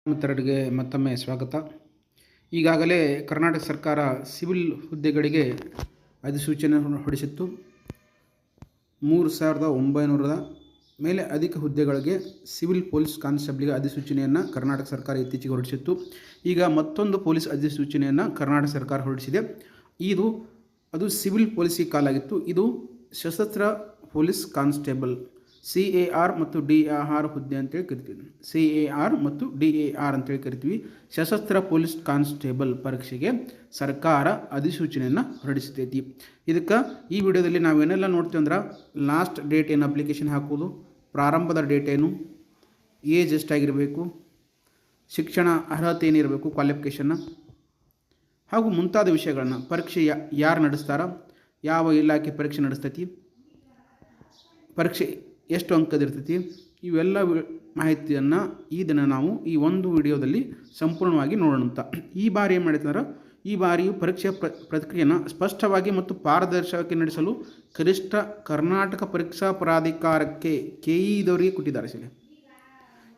ಮಿತ್ರರಿಗೆ ಮತ್ತೊಮ್ಮೆ ಸ್ವಾಗತ. ಈಗಾಗಲೇ ಕರ್ನಾಟಕ ಸರ್ಕಾರ ಸಿವಿಲ್ ಹುದ್ದೆಗಳಿಗೆ ಅಧಿಸೂಚನೆ ಹೊರಡಿಸಿತ್ತು. 3,900 ಮೇಲೆ ಅಧಿಕ ಹುದ್ದೆಗಳಿಗೆ ಸಿವಿಲ್ ಪೊಲೀಸ್ ಕಾನ್ಸ್ಟೇಬಲ್ಗೆ ಅಧಿಸೂಚನೆಯನ್ನು ಕರ್ನಾಟಕ ಸರ್ಕಾರ ಇತ್ತೀಚೆಗೆ ಹೊರಡಿಸಿತ್ತು. ಈಗ ಮತ್ತೊಂದು ಪೊಲೀಸ್ ಅಧಿಸೂಚನೆಯನ್ನು ಕರ್ನಾಟಕ ಸರ್ಕಾರ ಹೊರಡಿಸಿದೆ. ಅದು ಸಿವಿಲ್ ಪೊಲೀಸಿಗೆ ಕಾಲಾಗಿತ್ತು. ಇದು ಸಶಸ್ತ್ರ ಪೊಲೀಸ್ ಕಾನ್ಸ್ಟೇಬಲ್ CAR ಮತ್ತು DAR ಹುದ್ದೆ ಅಂತೇಳಿ ಕರಿತೀವಿ. CAR ಮತ್ತು DAR ಅಂತೇಳಿ ಕರಿತೀವಿ. ಸಶಸ್ತ್ರ ಪೊಲೀಸ್ ಕಾನ್ಸ್ಟೇಬಲ್ ಪರೀಕ್ಷೆಗೆ ಸರ್ಕಾರ ಅಧಿಸೂಚನೆಯನ್ನು ಹೊರಡಿಸ್ತೈತಿ. ಇದಕ್ಕೆ ಈ ವಿಡಿಯೋದಲ್ಲಿ ನಾವೇನೆಲ್ಲ ನೋಡ್ತೀವಿ ಅಂದ್ರೆ, ಲಾಸ್ಟ್ ಡೇಟ್ ಏನು ಅಪ್ಲಿಕೇಶನ್ ಹಾಕೋದು, ಪ್ರಾರಂಭದ ಡೇಟ್ ಏನು, ಏಜ್ ಎಷ್ಟಾಗಿರಬೇಕು, ಶಿಕ್ಷಣ ಅರ್ಹತೆ ಏನಿರಬೇಕು, ಕ್ವಾಲಿಫಿಕೇಷನ್ನ, ಹಾಗೂ ಮುಂತಾದ ವಿಷಯಗಳನ್ನು, ಪರೀಕ್ಷೆ ಯಾರು ನಡೆಸ್ತಾರ, ಯಾವ ಇಲಾಖೆ ಪರೀಕ್ಷೆ ನಡೆಸ್ತೈತಿ, ಪರೀಕ್ಷೆ ಎಷ್ಟು ಅಂಕದಿರ್ತೈತಿ, ಇವೆಲ್ಲ ಮಾಹಿತಿಯನ್ನು ಈ ದಿನ ನಾವು ಈ ಒಂದು ವಿಡಿಯೋದಲ್ಲಿ ಸಂಪೂರ್ಣವಾಗಿ ನೋಡೋಣ ಅಂತ. ಈ ಬಾರಿ ಏನು ಮಾಡಿದ್ರೆ, ಈ ಬಾರಿಯು ಪರೀಕ್ಷೆಯ ಪ್ರಕ್ರಿಯೆಯನ್ನು ಸ್ಪಷ್ಟವಾಗಿ ಮತ್ತು ಪಾರದರ್ಶಕವಾಗಿ ನಡೆಸಲು ಕನಿಷ್ಠ ಕರ್ನಾಟಕ ಪರೀಕ್ಷಾ ಪ್ರಾಧಿಕಾರಕ್ಕೆ KEದವರಿಗೆ ಕೊಟ್ಟಿದ್ದಾರೆ. ಸರಿ,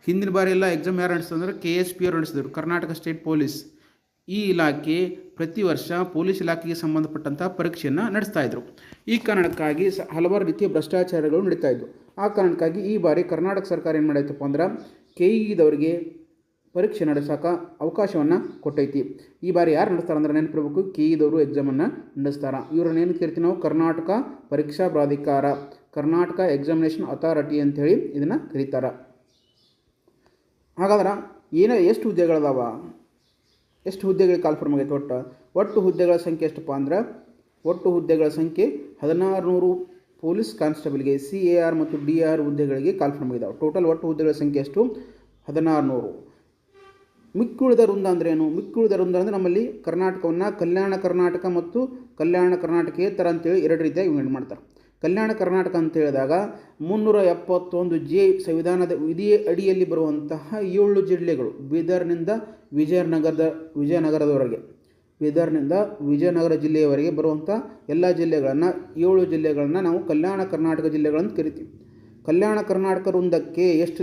ಹಿಂದಿನ ಬಾರಿ ಎಲ್ಲ ಎಕ್ಸಾಮ್ ಯಾರು ನಡೆಸಿದ್ರೆ KSP ಅವರು ನಡೆಸಿದರು, ಕರ್ನಾಟಕ ಸ್ಟೇಟ್ ಪೊಲೀಸ್. ಈ ಇಲಾಖೆ ಪ್ರತಿ ವರ್ಷ ಪೊಲೀಸ್ ಇಲಾಖೆಗೆ ಸಂಬಂಧಪಟ್ಟಂಥ ಪರೀಕ್ಷೆಯನ್ನು ನಡೆಸ್ತಾ ಇದ್ರು. ಈ ಕಾರಣಕ್ಕಾಗಿ ಹಲವಾರು ರೀತಿಯ ಭ್ರಷ್ಟಾಚಾರಗಳು ನಡೀತಾ ಇದ್ವು. ಆ ಕಾರಣಕ್ಕಾಗಿ ಈ ಬಾರಿ ಕರ್ನಾಟಕ ಸರ್ಕಾರ ಏನು ಮಾಡೈತಪ್ಪ ಅಂದ್ರೆ, KEದವರಿಗೆ ಪರೀಕ್ಷೆ ನಡೆಸೋಕೆ ಅವಕಾಶವನ್ನು ಕೊಟ್ಟೈತಿ. ಈ ಬಾರಿ ಯಾರು ನಡೆಸ್ತಾರೆ ಅಂದ್ರೆ, ನೆನಪಿರಬೇಕು, KEದವರು ಎಕ್ಸಾಮನ್ನು ನಡೆಸ್ತಾರೆ. ಇವ್ರನ್ನ ಏನು ಕರಿತೀವಿ ನಾವು, ಕರ್ನಾಟಕ ಪರೀಕ್ಷಾ ಪ್ರಾಧಿಕಾರ, ಕರ್ನಾಟಕ ಎಕ್ಸಾಮಿನೇಷನ್ ಅಥಾರಿಟಿ ಅಂಥೇಳಿ ಇದನ್ನು ಕರೀತಾರೆ. ಹಾಗಾದ್ರೆ ಎಷ್ಟು ಹುದ್ದೆಗಳದಾವ, ಎಷ್ಟು ಹುದ್ದೆಗಳಿಗೆ ಕಾಲ್ಫಾರ್ಮ್ ಆಗೈತೆ, ಒಟ್ಟು ಹುದ್ದೆಗಳ ಸಂಖ್ಯೆ ಎಷ್ಟಪ್ಪ ಅಂದ್ರೆ, ಒಟ್ಟು ಹುದ್ದೆಗಳ ಸಂಖ್ಯೆ 1600 ಪೊಲೀಸ್ ಕಾನ್ಸ್ಟೇಬಲ್ಗೆ CAR ಮತ್ತು DAR ಹುದ್ದೆಗಳಿಗೆ ಕಾಲ್ಫಾರ್ಮ್ ಆಗಿದ್ದಾವೆ. ಟೋಟಲ್ ಒಟ್ಟು ಹುದ್ದೆಗಳ ಸಂಖ್ಯೆ ಎಷ್ಟು, 1600. ಮಿಕ್ಕುಳಿದ ವೃಂದ ಅಂದ್ರೇನು? ಮಿಕ್ಕುಳಿದ ವೃಂದ ಅಂದರೆ ನಮ್ಮಲ್ಲಿ ಕರ್ನಾಟಕವನ್ನು ಕಲ್ಯಾಣ ಕರ್ನಾಟಕ ಮತ್ತು ಕಲ್ಯಾಣ ಕರ್ನಾಟಕೇತರ ಅಂತೇಳಿ ಎರಡು ರೀತಿಯಾಗಿ ವಿಂಗಡಣೆ ಮಾಡ್ತಾರೆ. ಕಲ್ಯಾಣ ಕರ್ನಾಟಕ ಅಂತ ಹೇಳಿದಾಗ 371J ಸಂವಿಧಾನದ ವಿಧಿಯ ಅಡಿಯಲ್ಲಿ ಬರುವಂತಹ 7 ಜಿಲ್ಲೆಗಳು, ಬೀದರ್ನಿಂದ ವಿಜಯನಗರದವರೆಗೆ, ಬೀದರ್ನಿಂದ ವಿಜಯನಗರ ಜಿಲ್ಲೆಯವರೆಗೆ ಬರುವಂಥ ಎಲ್ಲ ಜಿಲ್ಲೆಗಳನ್ನು, 7 ಜಿಲ್ಲೆಗಳನ್ನು ನಾವು ಕಲ್ಯಾಣ ಕರ್ನಾಟಕ ಜಿಲ್ಲೆಗಳನ್ನು ಕರಿತೀವಿ. ಕಲ್ಯಾಣ ಕರ್ನಾಟಕ ವೃಂದಕ್ಕೆ ಎಷ್ಟು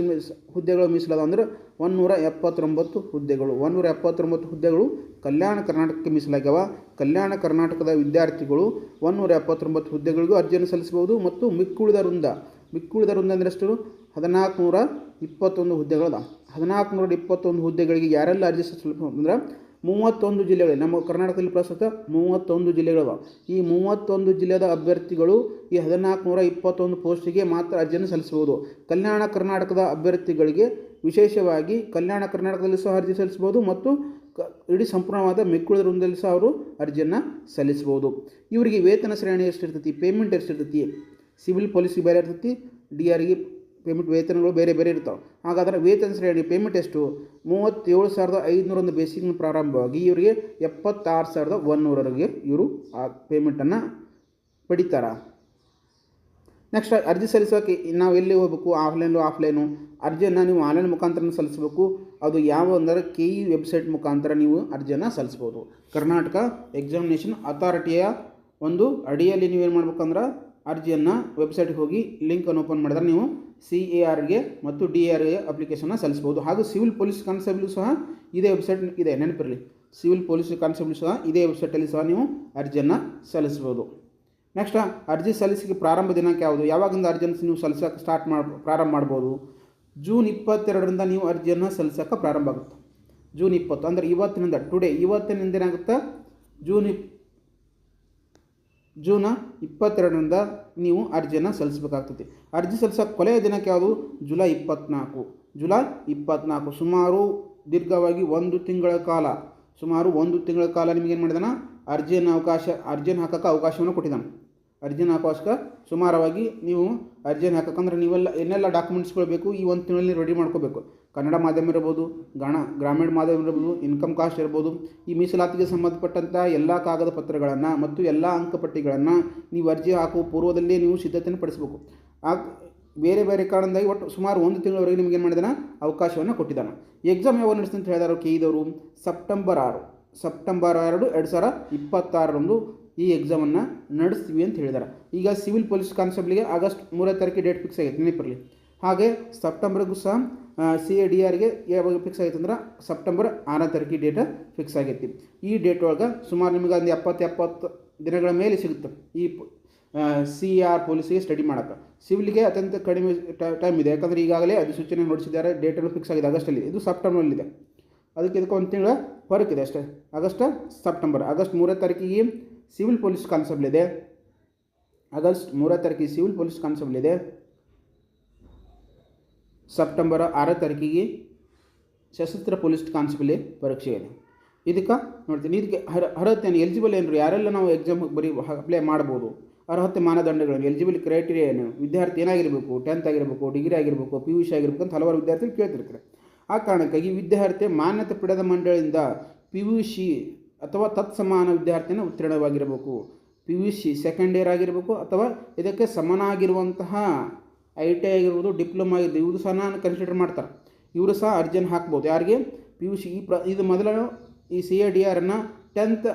ಹುದ್ದೆಗಳು ಮೀಸಲಾದ ಅಂದ್ರೆ 179 ಹುದ್ದೆಗಳು. 179 ಹುದ್ದೆಗಳು ಕಲ್ಯಾಣ ಕರ್ನಾಟಕಕ್ಕೆ ಮೀಸಲಾಗ್ಯಾವ. ಕಲ್ಯಾಣ ಕರ್ನಾಟಕದ ವಿದ್ಯಾರ್ಥಿಗಳು 179 ಹುದ್ದೆಗಳಿಗೂ ಅರ್ಜಿಯನ್ನು ಸಲ್ಲಿಸಬಹುದು. ಮತ್ತು ಮಿಕ್ಕುಳಿದ ವೃಂದ ಅಂದರೆ ಎಷ್ಟು, 1421 ಹುದ್ದೆಗಳದ. 1421 ಹುದ್ದೆಗಳಿಗೆ ಯಾರೆಲ್ಲ ಅರ್ಜಿ ಸಲ್ಲಿಸಬಹುದು ಅಂದ್ರೆ, 31 ಜಿಲ್ಲೆಗಳು, ನಮ್ಮ ಕರ್ನಾಟಕದಲ್ಲಿ ಪ್ರಸ್ತುತ 31 ಜಿಲ್ಲೆಗಳವ. ಈ 31 ಜಿಲ್ಲೆಯ ಅಭ್ಯರ್ಥಿಗಳು ಈ 1421 ಪೋಸ್ಟಿಗೆ ಮಾತ್ರ ಅರ್ಜಿಯನ್ನು ಸಲ್ಲಿಸಬಹುದು. ಕಲ್ಯಾಣ ಕರ್ನಾಟಕದ ಅಭ್ಯರ್ಥಿಗಳಿಗೆ ವಿಶೇಷವಾಗಿ ಕಲ್ಯಾಣ ಕರ್ನಾಟಕದಲ್ಲಿ ಸಹ ಅರ್ಜಿ ಸಲ್ಲಿಸಬಹುದು ಮತ್ತು ಇಡೀ ಸಂಪೂರ್ಣವಾದ ಮಿಕ್ಕುಳಿದ ವೃಂದದಲ್ಲಿ ಸಹ ಅವರು ಅರ್ಜಿಯನ್ನು ಸಲ್ಲಿಸಬಹುದು. ಇವರಿಗೆ ವೇತನ ಶ್ರೇಣಿ ಎಷ್ಟಿರ್ತೈತಿ, ಪೇಮೆಂಟ್ ಎಷ್ಟಿರ್ತೈತಿ, ಸಿವಿಲ್ ಪೊಲೀಸಿಗೆ ಬೇರೆ ಇರ್ತೈತಿ, DRಗೆ ಪೇಮೆಂಟ್ ವೇತನಗಳು ಬೇರೆ ಬೇರೆ ಇರ್ತಾವೆ. ಹಾಗಾದರೆ ವೇತನ ಶ್ರೇಣಿ ಪೇಮೆಂಟ್ ಎಷ್ಟು, 37,500 ಬೇಸಿಕ್ನ ಪ್ರಾರಂಭವಾಗಿ ಇವರಿಗೆ 76,100ವರೆಗೆ ಇವರು ಆ ಪೇಮೆಂಟನ್ನು ಪಡಿತಾರೆ. ನೆಕ್ಸ್ಟ್ ಅರ್ಜಿ ಸಲ್ಲಿಸೋಕೆ ನಾವು ಎಲ್ಲಿ ಹೋಗಬೇಕು, ಆಫ್ಲೈನು ಅರ್ಜಿಯನ್ನು ನೀವು ಆನ್ಲೈನ್ ಮುಖಾಂತರ ಸಲ್ಲಿಸಬೇಕು. ಅದು ಯಾವ ಅಂದರೆ KE ವೆಬ್ಸೈಟ್ ಮುಖಾಂತರ ನೀವು ಅರ್ಜಿಯನ್ನು ಸಲ್ಲಿಸ್ಬೋದು. ಕರ್ನಾಟಕ ಎಕ್ಸಾಮಿನೇಷನ್ ಅಥಾರಿಟಿಯ ಒಂದು ಅಡಿಯಲ್ಲಿ ನೀವೇನು ಮಾಡ್ಬೇಕಂದ್ರೆ, ಅರ್ಜಿಯನ್ನು ವೆಬ್ಸೈಟ್ಗೆ ಹೋಗಿ ಲಿಂಕನ್ನು ಓಪನ್ ಮಾಡಿದ್ರೆ ನೀವು CARಗೆ ಮತ್ತು DRಗೆ ಅಪ್ಲಿಕೇಶನ್ನ ಸಲ್ಲಿಸ್ಬೋದು. ಹಾಗೂ ಸಿವಿಲ್ ಪೊಲೀಸ್ ಕಾನ್ಸ್ಟೇಬಲ್ ಸಹ ಇದೇ ವೆಬ್ಸೈಟ್ ಇದೆ, ನೆನಪಿರಲಿ. ಸಿವಿಲ್ ಪೊಲೀಸ್ ಕಾನ್ಸ್ಟೇಬಲ್ ಸಹ ಇದೇ ವೆಬ್ಸೈಟಲ್ಲಿ ಸಹ ನೀವು ಅರ್ಜಿಯನ್ನು ಸಲ್ಲಿಸ್ಬೋದು. ನೆಕ್ಸ್ಟ್ ಅರ್ಜಿ ಸಲ್ಲಿಸಿಕೆ ಪ್ರಾರಂಭ ದಿನಾಂಕ ಯಾವುದು, ಯಾವಾಗಿಂದ ಅರ್ಜಿಯನ್ನು ನೀವು ಸಲ್ಲಿಸೋಕೆ ಪ್ರಾರಂಭ ಮಾಡ್ಬೋದು? ಜೂನ್ 22ರಿಂದ ನೀವು ಅರ್ಜಿಯನ್ನು ಸಲ್ಲಿಸೋಕೆ ಪ್ರಾರಂಭ ಆಗುತ್ತೆ. ಜೂನ್ 20 ಅಂದರೆ ಇವತ್ತಿನಿಂದ, ಇವತ್ತಿನಿಂದ ಏನಾಗುತ್ತೆ, ಜೂನ್ 22ರಿಂದ ನೀವು ಅರ್ಜಿಯನ್ನು ಸಲ್ಲಿಸಬೇಕಾಗ್ತದೆ. ಅರ್ಜಿ ಸಲ್ಲಿಸೋಕೆ ಕೊನೆಯ ದಿನಾಂಕ ಯಾವುದು, ಜುಲೈ 24. ಸುಮಾರು ದೀರ್ಘವಾಗಿ 1 ತಿಂಗಳ ಕಾಲ ನಿಮಗೇನು ಮಾಡಿದಾನ, ಅರ್ಜಿಯನ್ನು ಹಾಕೋಕ್ಕೆ ಅವಕಾಶವನ್ನು ಕೊಟ್ಟಿದ್ದಾನೆ. ಅರ್ಜಿಯನ್ನು ಹಾಕೋಕೆ ಸುಮಾರವಾಗಿ ನೀವು ಅರ್ಜಿಯನ್ನು ಹಾಕೋಕ್ಕಂದ್ರೆ ನೀವೆಲ್ಲ ಏನೆಲ್ಲ ಡಾಕ್ಯುಮೆಂಟ್ಸ್ಗಳು ಬೇಕು ಈ ಒಂದು ತಿಂಗಳಲ್ಲಿ ರೆಡಿ ಮಾಡ್ಕೋಬೇಕು. ಕನ್ನಡ ಮಾಧ್ಯಮ ಇರ್ಬೋದು, ಗ್ರಾಮೀಣ ಮಾಧ್ಯಮ ಇರ್ಬೋದು, ಇನ್ಕಮ್ ಕಾಸ್ಟ್ ಇರ್ಬೋದು. ಈ ಮೀಸಲಾತಿಗೆ ಸಂಬಂಧಪಟ್ಟಂಥ ಎಲ್ಲ ಕಾಗದ ಪತ್ರಗಳನ್ನು ಮತ್ತು ಎಲ್ಲ ಅಂಕಪಟ್ಟಿಗಳನ್ನು ನೀವು ಅರ್ಜಿ ಹಾಕುವ ಪೂರ್ವದಲ್ಲೇ ನೀವು ಸಿದ್ಧತೆಯನ್ನು ಪಡಿಸಬೇಕು. ಬೇರೆ ಬೇರೆ ಕಾರಣದಿಂದಾಗಿ ಒಟ್ಟು ಸುಮಾರು 1 ತಿಂಗಳವರೆಗೆ ನಿಮಗೇನು ಮಾಡಿದಾನೆ, ಅವಕಾಶವನ್ನು ಕೊಟ್ಟಿದ್ದಾನೆ. ಎಕ್ಸಾಮ್ ಯಾವಾಗ ನಡೆಸ್ತೀನಿ ಅಂತ ಹೇಳಿದಾರೆ KEದವರು, ಸೆಪ್ಟೆಂಬರ್ 2, 2026ರಂದು ಈ ಎಕ್ಸಾಮನ್ನು ನಡೆಸ್ತೀವಿ ಅಂತ ಹೇಳಿದ್ದಾರೆ. ಈಗ ಸಿವಿಲ್ ಪೊಲೀಸ್ ಕಾನ್ಸ್ಟೇಬಲ್ಗೆ ಆಗಸ್ಟ್ 3ನೇ ತಾರೀಕಿಗೆ ಡೇಟ್ ಫಿಕ್ಸ್ ಆಗೈತೆ, ನೆನಪಿರಲಿ. ಹಾಗೆ ಸೆಪ್ಟೆಂಬರ್ಗೂ ಸಹ CADRಗೆ ಯಾವಾಗ ಫಿಕ್ಸ್ ಆಗೈತೆ ಅಂದ್ರೆ ಸೆಪ್ಟೆಂಬರ್ 6ನೇ ತಾರೀಕಿಗೆ ಡೇಟ್ ಫಿಕ್ಸ್ ಆಗೈತಿ. ಈ ಡೇಟ್ ಒಳಗೆ ಸುಮಾರು ನಿಮಗೆ ಒಂದು 70 ದಿನಗಳ ಮೇಲೆ ಸಿಗುತ್ತೆ ಈ CR ಪೊಲೀಸಿಗೆ ಸ್ಟಡಿ ಮಾಡೋಕ್ಕೆ. ಸಿವಿಲ್ಗೆ ಅತ್ಯಂತ ಕಡಿಮೆ ಟೈಮ್ ಇದೆ, ಯಾಕಂದರೆ ಈಗಾಗಲೇ ಅಧಿಸೂಚನೆ ಹೊರಡಿಸಿದ್ದಾರೆ, ಡೇಟನ್ನು ಫಿಕ್ಸ್ ಆಗಿದೆ ಆಗಸ್ಟಲ್ಲಿ. ಇದು ಸೆಪ್ಟೆಂಬರ್ನಲ್ಲಿದೆ, ಇದಕ್ಕೆ ಒಂದು ತಿಂಗಳ ಹೊರಗೆ ಇದೆ ಅಷ್ಟೇ. ಸೆಪ್ಟೆಂಬರ್. ಆಗಸ್ಟ್ 3ನೇ ತಾರೀಕಿಗೆ ಸಿವಿಲ್ ಪೊಲೀಸ್ ಕಾನ್ಸ್ಟೇಬಲ್ ಇದೆ. ಆಗಸ್ಟ್ 3ನೇ ತಾರೀಕಿಗೆ ಸಿವಿಲ್ ಪೊಲೀಸ್ ಕಾನ್ಸ್ಟೇಬಲ್ ಇದೆ. ಸೆಪ್ಟೆಂಬರ್ 6ನೇ ತಾರೀಕಿಗೆ ಸಶಸ್ತ್ರ ಪೊಲೀಸ್ ಕಾನ್ಸ್ಟೇಬಲ್ ಪರೀಕ್ಷೆ ಇದೆ. ಇದಕ್ಕೆ ನೋಡ್ತೀನಿ, ಇದಕ್ಕೆ ಅರ್ಹತೆ ಏನು, ಎಲಿಜಿಬಲ್ ಏನು, ಯಾರೆಲ್ಲ ನಾವು ಎಕ್ಸಾಮ್ಗೆ ಅಪ್ಲೈ ಮಾಡ್ಬೋದು, ಅರ್ಹತೆ ಮಾನದಂಡಗಳನ್ನು, ಎಲಿಜಿಬಲ್ ಕ್ರೈಟೀರಿಯಾ ಏನು, ವಿದ್ಯಾರ್ಥಿ ಏನಾಗಿರಬೇಕು, 10th ಆಗಿರಬೇಕು, ಡಿಗ್ರಿ ಆಗಿರಬೇಕು, PUC ಆಗಿರಬೇಕು ಅಂತ ಹಲವಾರು ವಿದ್ಯಾರ್ಥಿಗಳು ಕೇಳ್ತಿರ್ತಾರೆ. ಆ ಕಾರಣಕ್ಕಾಗಿ ವಿದ್ಯಾರ್ಥಿ ಮಾನ್ಯತೆ ಪಡೆದ ಮಂಡಳಿಯಿಂದ PUC ಅಥವಾ ತತ್ಸಮಾನ ವಿದ್ಯಾರ್ಥಿನ ಉತ್ತೀರ್ಣವಾಗಿರಬೇಕು. PUC ಸೆಕೆಂಡ್ ಇಯರ್ ಆಗಿರಬೇಕು ಅಥವಾ ಇದಕ್ಕೆ ಸಮನಾಗಿರುವಂತಹ ITI ಆಗಿರ್ಬೋದು, ಡಿಪ್ಲೊಮಾ ಆಗಿರ್ಬೋದು, ಇವರು ಸಹ ನಾನು ಕನ್ಸಿಡರ್ ಮಾಡ್ತಾರೆ. ಇವರು ಸಹ ಅರ್ಜಿಯನ್ನು ಹಾಕ್ಬೋದು. ಯಾರಿಗೆ PUC ಇದು ಮೊದಲು ಈ CADRನ್ನು 10th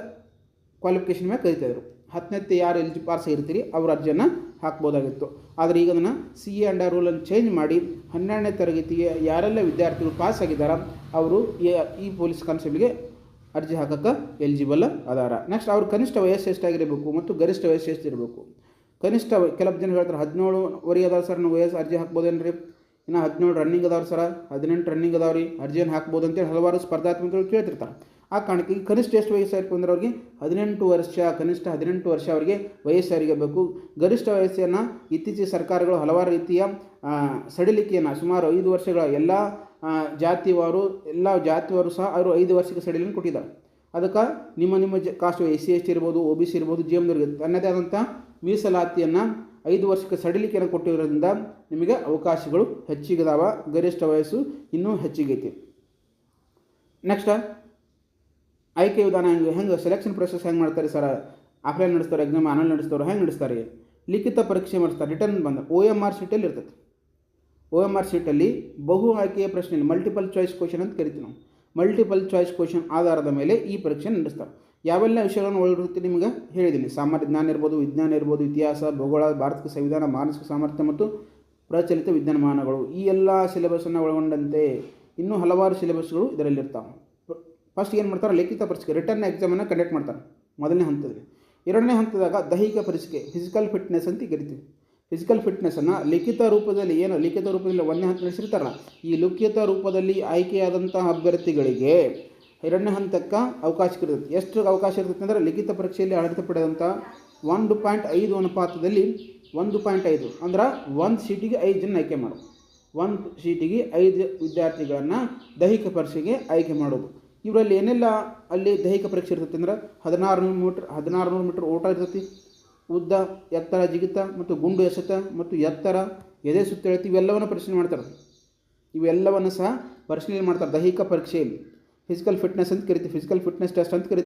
ಕ್ವಾಲಿಫಿಕೇಷನ್ ಮೇಲೆ ಕರಿತಾಯಿದ್ರು. 10ನೇ ಯಾರು ಪಾಸ್ ಇರ್ತೀರಿ ಅವ್ರ ಅರ್ಜಿಯನ್ನು ಹಾಕ್ಬೋದಾಗಿತ್ತು. ಆದರೆ ಈಗ ಅದನ್ನು CA ಅಂಡ್ ರೂಲನ್ನು ಚೇಂಜ್ ಮಾಡಿ 12ನೇ ತರಗತಿಗೆ ಯಾರೆಲ್ಲ ವಿದ್ಯಾರ್ಥಿಗಳು ಪಾಸ್ ಆಗಿದ್ದಾರೆ ಅವರು ಈ ಪೊಲೀಸ್ ಕಾನ್ಸ್ಟೇಬಲ್ಗೆ ಅರ್ಜಿ ಹಾಕೋಕ್ಕೆ ಎಲಿಜಿಬಲ್ ಅದಾರ. ನೆಕ್ಸ್ಟ್ ಅವ್ರ ಕನಿಷ್ಠ ವಯಸ್ಸು ಎಷ್ಟಾಗಿರಬೇಕು ಮತ್ತು ಗರಿಷ್ಠ ವಯಸ್ಸು ಎಷ್ಟಿರಬೇಕು. ಕನಿಷ್ಠ ಕೆಲವು ಜನ ಹೇಳ್ತಾರೆ 17 ವರೆಗೆ ಅದಾವ ಸರ್, ನಾವು ವಯಸ್ಸು ಅರ್ಜಿ ಹಾಕ್ಬೋದೇನ್ರಿ, ಇನ್ನು 17 ರನ್ನಿಂಗ್ ಅದಾವ್ರಿ ಸರ, 18 ರನ್ನಿಂಗ್ ಅದಾವ್ರಿ, ಅರ್ಜಿಯನ್ನು ಹಾಕ್ಬೋದು ಅಂತೇಳಿ ಹಲವಾರು ಸ್ಪರ್ಧಾತ್ಮಕಗಳು ಕೇಳ್ತಿರ್ತಾರೆ. ಆ ಕಾರಣಕ್ಕೆ ಈಗ ಕನಿಷ್ಠ ಎಷ್ಟು ವಯಸ್ಸು ಇರಬೇಕು ಅಂದ್ರೆ ಅವ್ರಿಗೆ 18 ವರ್ಷ, ಕನಿಷ್ಠ 18 ವರ್ಷ ಅವರಿಗೆ ವಯಸ್ಸಾಗಿರಬೇಕು. ಗರಿಷ್ಠ ವಯಸ್ಸನ್ನು ಇತ್ತೀಚೆಗೆ ಸರ್ಕಾರಗಳು ಹಲವಾರು ರೀತಿಯ ಸಡಿಲಿಕೆಯನ್ನು ಸುಮಾರು 5 ವರ್ಷಗಳ ಎಲ್ಲ ಜಾತಿಯವರು ಸಹ ಅವರು 5 ವರ್ಷಕ್ಕೆ ಸಡಿಲಿಕೆಯನ್ನು ಕೊಟ್ಟಿದ್ದಾರೆ. ಅದಕ್ಕೆ ನಿಮ್ಮ ಕಾಸ್ಟ್ SC ST ಇರ್ಬೋದು, OBC ಇರ್ಬೋದು, GMದವ್ರಿಗೆ ತನ್ನದೇ ಆದಂಥ ಮೀಸಲಾತಿಯನ್ನು 5 ವರ್ಷಕ್ಕೆ ಸಡಿಲಿಕೆಯನ್ನು ಕೊಟ್ಟಿರೋದ್ರಿಂದ ನಿಮಗೆ ಅವಕಾಶಗಳು ಹೆಚ್ಚಿಗದಾವ. ಗರಿಷ್ಠ ವಯಸ್ಸು ಇನ್ನೂ ಹೆಚ್ಚಿಗೈತಿ. ನೆಕ್ಸ್ಟ್ ಆಯ್ಕೆ ವಿಧಾನ ಹೆಂಗೆ ಸೆಲೆಕ್ಷನ್ ಪ್ರೊಸೆಸ್ ಹೆಂಗೆ ಮಾಡ್ತಾರೆ ಸರ್, ಆಫ್ಲೈನ್ ನಡೆಸ್ತಾರೆ, ಎಕ್ಸಾಮ್ ಆನ್ಲೈನ್ ನಡೆಸ್ತಾರೆ, ಹೆಂಗೆ ನಡೆಸ್ತಾರೆ, ಲಿಖಿತ ಪರೀಕ್ಷೆ ಮಾಡಿಸ್ತಾರೆ, ರಿಟರ್ನ್ ಬಂದ OMR ಶೀಟಲ್ಲಿ ಇರ್ತದೆ. OMR ಶೀಟಲ್ಲಿ ಬಹು ಆಯ್ಕೆಯ ಪ್ರಶ್ನೆ, ಮಲ್ಟಿಪಲ್ ಚಾಯ್ಸ್ ಕ್ವಶನ್ ಅಂತ ಕರಿತೀವಿ ನಾವು. ಮಲ್ಟಿಪಲ್ ಚಾಯ್ಸ್ ಕ್ವಶನ್ ಆಧಾರದ ಮೇಲೆ ಈ ಪರೀಕ್ಷೆ ನಡೆಸ್ತಾರೆ. ಯಾವೆಲ್ಲ ವಿಷಯಗಳನ್ನು ಒಳಗಿರುತ್ತೆ ನಿಮಗೆ ಹೇಳಿದ್ದೀನಿ. ಸಾಮಾನ್ಯ ಜ್ಞಾನ ಇರ್ಬೋದು, ವಿಜ್ಞಾನ ಇರ್ಬೋದು, ಇತಿಹಾಸ, ಭೂಗೋಳ, ಭಾರತದ ಸಂವಿಧಾನ, ಮಾನಸಿಕ ಸಾಮರ್ಥ್ಯ ಮತ್ತು ಪ್ರಚಲಿತ ವಿದ್ಯಮಾನಗಳು, ಈ ಎಲ್ಲ ಸಿಲೆಬಸನ್ನು ಒಳಗೊಂಡಂತೆ ಇನ್ನೂ ಹಲವಾರು ಸಿಲೆಬಸ್ಗಳು ಇದರಲ್ಲಿರ್ತಾವೆ. ಫಸ್ಟ್ ಏನು ಮಾಡ್ತಾರೆ, ಲಿಖಿತ ಪರೀಕ್ಷೆ ರಿಟರ್ನ್ ಎಕ್ಸಾಮನ್ನು ಕಂಡಕ್ಟ್ ಮಾಡ್ತಾರೆ ಮೊದಲನೇ ಹಂತದಲ್ಲಿ. ಎರಡನೇ ಹಂತದಾಗ ದೈಹಿಕ ಪರೀಕ್ಷೆ ಫಿಸಿಕಲ್ ಫಿಟ್ನೆಸ್ ಅಂತ ಕರಿತೀವಿ. ಫಿಸಿಕಲ್ ಫಿಟ್ನೆಸ್ಸನ್ನು ಲಿಖಿತ ರೂಪದಲ್ಲಿ ಲಿಖಿತ ರೂಪದಲ್ಲಿ 1ನೇ ಹಂತ ನಡೆಸಿರ್ತಾರಲ್ಲ, ಈ ಲಿಖಿತ ರೂಪದಲ್ಲಿ ಆಯ್ಕೆಯಾದಂತಹ ಅಭ್ಯರ್ಥಿಗಳಿಗೆ 2ನೇ ಹಂತಕ್ಕೆ ಅವಕಾಶ ಇರ್ತದೆ. ಎಷ್ಟು ಅವಕಾಶ ಇರ್ತದೆ ಅಂದರೆ ಲಿಖಿತ ಪರೀಕ್ಷೆಯಲ್ಲಿ ಆಡಳಿತ ಪಡೆದಂಥ 1.5 ಅನುಪಾತದಲ್ಲಿ 1.5 ಅಂದ್ರೆ 1 ಸೀಟಿಗೆ 5 ಜನ ಆಯ್ಕೆ ಮಾಡೋದು. 1 ಸೀಟಿಗೆ 5 ವಿದ್ಯಾರ್ಥಿಗಳನ್ನು ದೈಹಿಕ ಪರೀಕ್ಷೆಗೆ ಆಯ್ಕೆ ಮಾಡೋದು. ಇವರಲ್ಲಿ ಏನೆಲ್ಲ ಅಲ್ಲಿ ದೈಹಿಕ ಪರೀಕ್ಷೆ ಇರ್ತೈತೆ ಅಂದ್ರೆ 1600 ಮೀಟರ್ ಓಟ ಇರ್ತೈತಿ, ಉದ್ದ, ಎತ್ತರ, ಜಿಗಿತ ಮತ್ತು ಗುಂಡು ಎಸೆತ ಮತ್ತು ಎತ್ತರ, ಎದೆ ಸುತ್ತಳತೆ, ಇವೆಲ್ಲವನ್ನು ಪರಿಶೀಲನೆ ಮಾಡ್ತಾರೆ. ಇವೆಲ್ಲವನ್ನು ಸಹ ಪರಿಶೀಲನೆ ಮಾಡ್ತಾರೆ ದೈಹಿಕ ಪರೀಕ್ಷೆಯಲ್ಲಿ. ಫಿಸಿಕಲ್ ಫಿಟ್ನೆಸ್ ಅಂತ ಕರಿತೀವಿ, ಫಿಸಿಕಲ್ ಫಿಟ್ನೆಸ್ ಟೆಸ್ಟ್ ಅಂತ ಕರಿತೀವಿ.